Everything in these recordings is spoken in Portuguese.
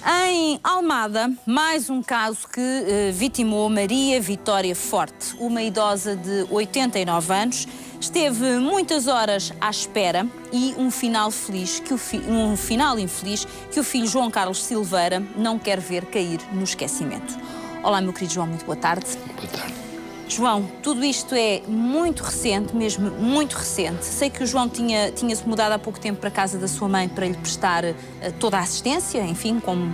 Em Almada, mais um caso que vitimou Maria Vitória Forte, uma idosa de 89 anos. Esteve muitas horas à espera e um final infeliz que o filho João Carlos Silveira não quer ver cair no esquecimento. Olá, meu querido João, muito boa tarde. Boa tarde. João, tudo isto é muito recente, mesmo muito recente. Sei que o João tinha-se mudado há pouco tempo para a casa da sua mãe para lhe prestar toda a assistência, enfim, como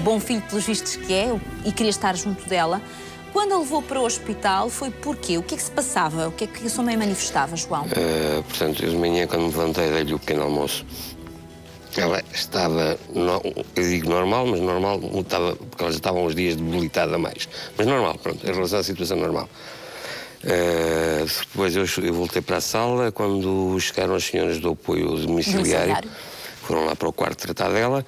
bom filho pelos vistos que é, e queria estar junto dela. Quando a levou para o hospital, foi porquê? O que é que se passava? O que é que a sua mãe manifestava, João? Portanto, eu de manhã, quando me levantei, dei-lhe o pequeno almoço. Ela estava, eu digo normal, mas normal estava, porque ela já estava uns dias debilitada mais. Mas normal, pronto, em relação à situação normal. Depois eu voltei para a sala, quando chegaram as senhoras do apoio domiciliário, foram lá para o quarto tratar dela.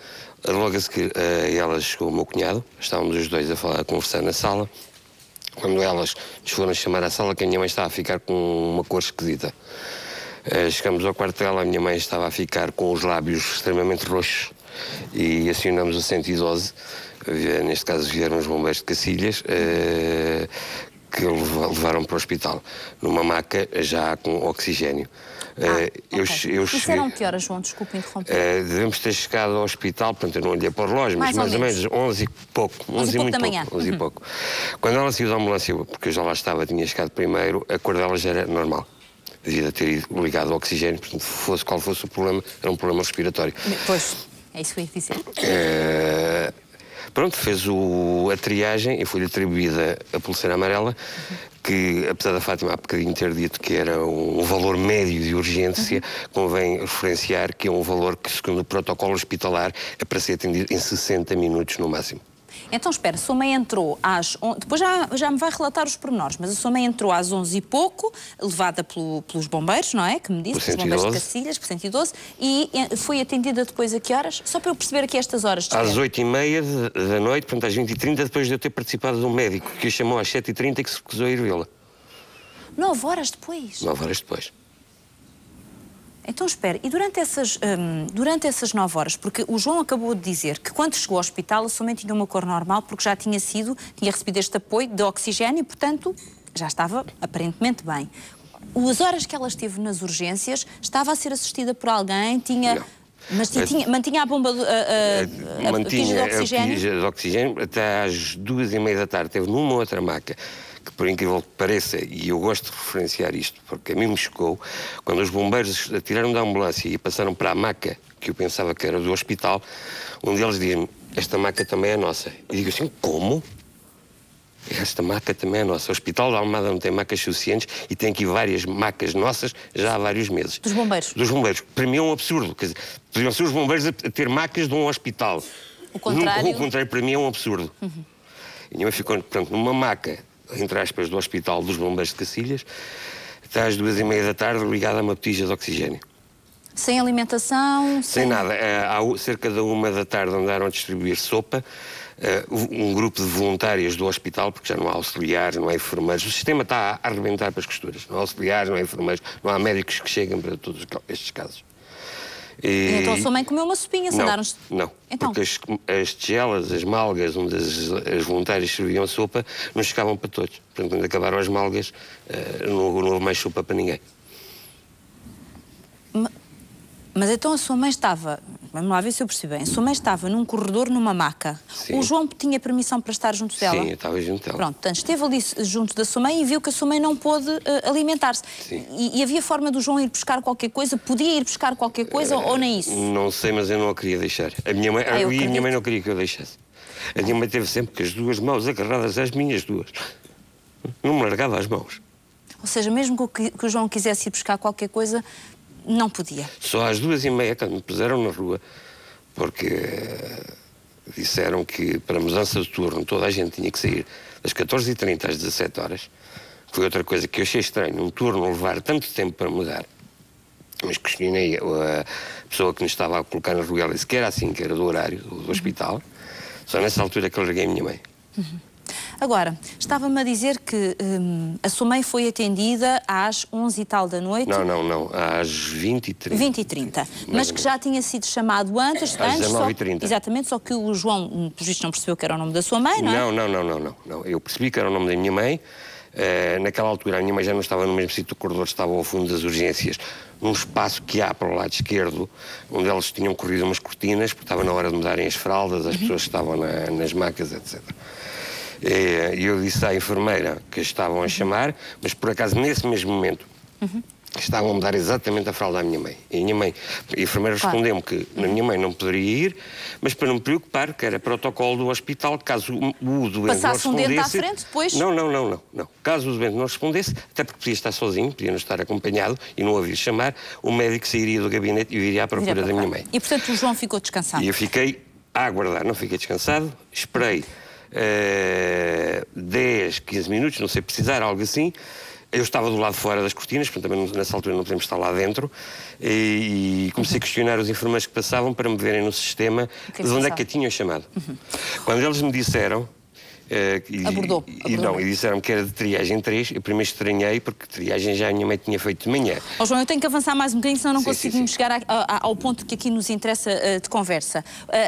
Logo a seguir, ela chegou o meu cunhado, estávamos os dois a conversar na sala. Quando elas nos foram chamar à sala, que a minha mãe estava a ficar com uma cor esquisita. Chegamos ao quarto dela, a minha mãe estava a ficar com os lábios extremamente roxos e acionamos o 112. Neste caso vieram os bombeiros de Cacilhas, que levaram para o hospital, numa maca já com oxigênio. Isso eram que horas, João? Desculpe interromper. Devemos ter chegado ao hospital, portanto eu não olhei para o relógio, mas mais ou menos 11 e pouco. 11 e pouco da manhã. 11 e pouco. Quando ela saiu da ambulância, porque eu já lá estava, tinha chegado primeiro, a cor dela já era normal. Devia ter ido ligado ao oxigênio, portanto, fosse qual fosse o problema, era um problema respiratório. Pois, é isso que eu ia dizer. Pronto, fez a triagem e foi-lhe atribuída a pulseira amarela, que, apesar da Fátima há bocadinho ter dito que era um valor médio de urgência, convém referenciar que é um valor que, segundo o protocolo hospitalar, é para ser atendido em 60 minutos no máximo. Então, espera, a sua mãe entrou às... Depois já me vai relatar os pormenores, mas a sua mãe entrou às 11 e pouco, levada pelos bombeiros, não é? Que me disse, pelos bombeiros de Cacilhas, por 112, e foi atendida depois a que horas? Só para eu perceber aqui estas horas. Às 8h30 da noite, portanto às 20h30, depois de eu ter participado de um médico que a chamou às 7h30 e que se recusou a ir vê-la. 9 horas depois? 9 horas depois. Então, espera, e durante essas 9 horas, porque o João acabou de dizer que quando chegou ao hospital a sua mãe tinha uma cor normal porque já tinha recebido este apoio de oxigênio e, portanto, já estava aparentemente bem. As horas que ela esteve nas urgências, estava a ser assistida por alguém, tinha... Não. Mas mantinha a bomba, a botija de oxigênio? A botija de oxigênio até às 2h30 da tarde, teve numa outra maca, que por incrível que pareça, e eu gosto de referenciar isto, porque a mim me chocou, quando os bombeiros a tiraram da ambulância e passaram para a maca, que eu pensava que era do hospital, um deles diz-me, esta maca também é nossa. E digo assim, como? Esta maca também é nossa. O Hospital da Almada não tem macas suficientes e tem aqui várias macas nossas já há vários meses. Dos bombeiros? Dos bombeiros. Para mim é um absurdo. Quer dizer, podiam ser os bombeiros a ter macas de um hospital. O contrário? O contrário, para mim é um absurdo. E a minha mãe ficou, portanto, numa maca, entre aspas, do Hospital dos Bombeiros de Cacilhas, até às 2h30 da tarde, ligada a uma botija de oxigênio. Sem alimentação? Sem nada. Cerca da 1 da tarde andaram a distribuir sopa. Um grupo de voluntárias do hospital, porque já não há auxiliares, não há enfermeiros. O sistema está a arrebentar para as costuras. Não há auxiliares, não há enfermeiros, não há médicos que cheguem para todos estes casos. Então a sua mãe comeu uma sopinha, se andaram... Não, então? porque as tigelas, as malgas, onde as voluntárias serviam sopa, não chegavam para todos. Portanto, quando acabaram as malgas, não houve mais sopa para ninguém. Mas então a sua mãe estava, vamos lá ver se eu percebi bem, a sua mãe estava num corredor numa maca. Sim. O João tinha permissão para estar junto dela? Sim, eu estava junto dela. Pronto, portanto, esteve ali junto da sua mãe e viu que a sua mãe não pôde alimentar-se. E havia forma do João ir buscar qualquer coisa? Podia ir buscar qualquer coisa ou nem isso? Não sei, mas eu não a queria deixar. A minha mãe, a minha mãe não queria que eu deixasse. A minha mãe teve sempre com as duas mãos agarradas às minhas duas. Não me largava as mãos. Ou seja, mesmo que o João quisesse ir buscar qualquer coisa, não podia? Só às 2h30, quando me puseram na rua, porque disseram que para mudança de turno toda a gente tinha que sair das 14h30 às 17 horas. Foi outra coisa que eu achei estranho, um turno levar tanto tempo para mudar. Mas questionei a pessoa que nos estava a colocar na rua, ela disse que era assim, que era do horário do hospital. Só nessa altura que eu larguei a minha mãe. Agora, estava-me a dizer que a sua mãe foi atendida às 11 e tal da noite. Não, às 20h30. 20h30, mas que já tinha sido chamado antes. Às 19h30. Exatamente, só que o João, por visto, não percebeu que era o nome da sua mãe, não é? Não. Eu percebi que era o nome da minha mãe. Naquela altura a minha mãe já não estava no mesmo sítio, o corredor estava ao fundo das urgências, num espaço que há para o lado esquerdo, onde eles tinham corrido umas cortinas, porque estava na hora de mudarem as fraldas, as pessoas que estavam nas macas, etc. E eu disse à enfermeira que estavam a chamar, mas por acaso nesse mesmo momento estavam a mudar exatamente a fralda à minha mãe. E a enfermeira respondeu-me que a minha mãe não poderia ir, mas para não me preocupar, que era protocolo do hospital, caso o doente passasse não respondesse... um dente à frente, depois... Não. Caso o doente não respondesse, até porque podia estar sozinho, podia não estar acompanhado e não ouvir chamar, o médico sairia do gabinete e viria à procura da minha mãe. E, portanto, o João ficou descansado? E eu fiquei a aguardar, não fiquei descansado, esperei 10, 15 minutos, não sei precisar, algo assim. Eu estava do lado de fora das cortinas, portanto também nessa altura não podemos estar lá dentro, e comecei a questionar os enfermeiros que passavam para me verem no sistema de onde é que a tinham chamado. Quando eles me disseram... Abordou. E disseram que era de triagem 3, eu primeiro estranhei, porque triagem já a minha mãe tinha feito de manhã. João, eu tenho que avançar mais um bocadinho, senão não conseguimos chegar ao ponto que aqui nos interessa de conversa.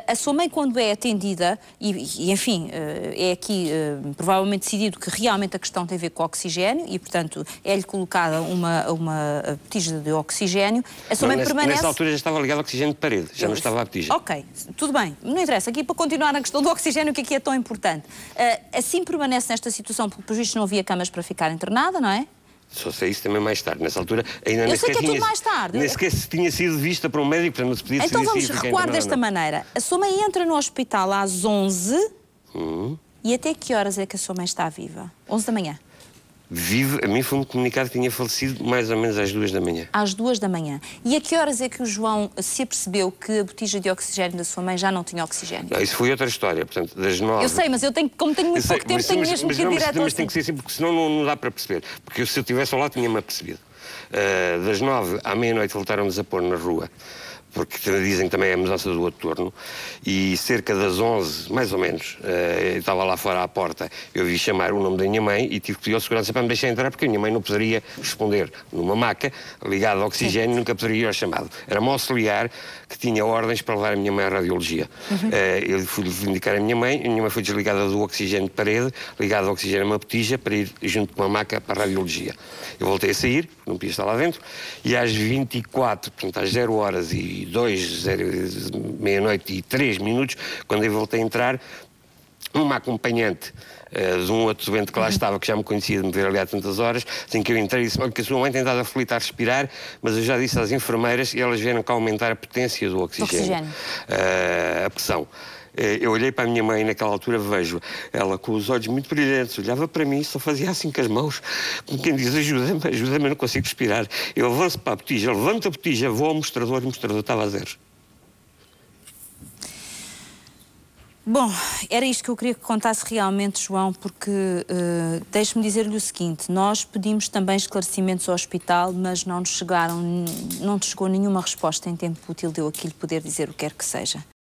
A sua mãe, quando é atendida, enfim, é aqui provavelmente decidido que realmente a questão tem a ver com o oxigênio e, portanto, é-lhe colocada uma botija de oxigênio. A sua mãe permanece... Nessa altura já estava ligado ao oxigênio de parede, já não estava a botija. Ok, tudo bem. Não interessa. Aqui, para continuar na questão do oxigênio, que aqui é tão importante. Assim permanece nesta situação, porque, por visto, não havia camas para ficar internada, não é? Só sei isso também mais tarde. Nessa altura, ainda eu sei que é tudo mais tarde. Nem sequer tinha sido vista por um médico, portanto não se podia decidir. Então vamos recuar desta maneira. A sua mãe entra no hospital às 11 e até que horas é que a sua mãe está viva? 11 da manhã? Vive, a mim foi-me comunicado que tinha falecido mais ou menos às 2 da manhã. Às 2 da manhã. E a que horas é que o João se apercebeu que a botija de oxigênio da sua mãe já não tinha oxigênio? Não, isso foi outra história, portanto, das 9... Eu sei, mas eu tenho, como tenho muito pouco tempo, tenho mesmo que ir direto ao Mas tem que ser assim, porque senão não dá para perceber. Porque se eu estivesse ao lado, tinha-me apercebido. Das 9 à meia-noite voltaram-nos a pôr na rua, porque dizem que também é a mudança do outro turno, e cerca das 11, mais ou menos, eu estava lá fora à porta, eu vi chamar o nome da minha mãe e tive que pedir ao segurança para me deixar entrar, porque a minha mãe não poderia responder numa maca ligada ao oxigênio, nunca poderia ir ao chamado. Era um auxiliar que tinha ordens para levar a minha mãe à radiologia. Eu fui indicar a minha mãe foi desligada do oxigênio de parede, ligada ao oxigênio a uma botija, para ir junto com uma maca para a radiologia. Eu voltei a sair, não podia estar lá dentro, e às 24, portanto às 0 horas e meia-noite e 3 minutos, quando eu voltei a entrar, uma acompanhante de um outro doente que lá estava, que já me conhecia de me ver ali há tantas horas, assim que eu entrei e disse, olha, que a sua mãe tem estado aflita a respirar, mas eu já disse às enfermeiras e elas vieram cá aumentar a potência do oxigênio. A pressão. Eu olhei para a minha mãe e naquela altura vejo ela com os olhos muito brilhantes, olhava para mim e só fazia assim com as mãos, como quem diz, ajuda-me, eu não consigo respirar. Eu avanço para a botija, levanto a botija, vou ao mostrador e o mostrador estava a 0. Bom, era isto que eu queria que contasse realmente, João, porque deixe-me dizer-lhe o seguinte, nós pedimos também esclarecimentos ao hospital, mas não nos chegou nenhuma resposta em tempo útil de eu aqui lhe poder dizer o que quer que seja.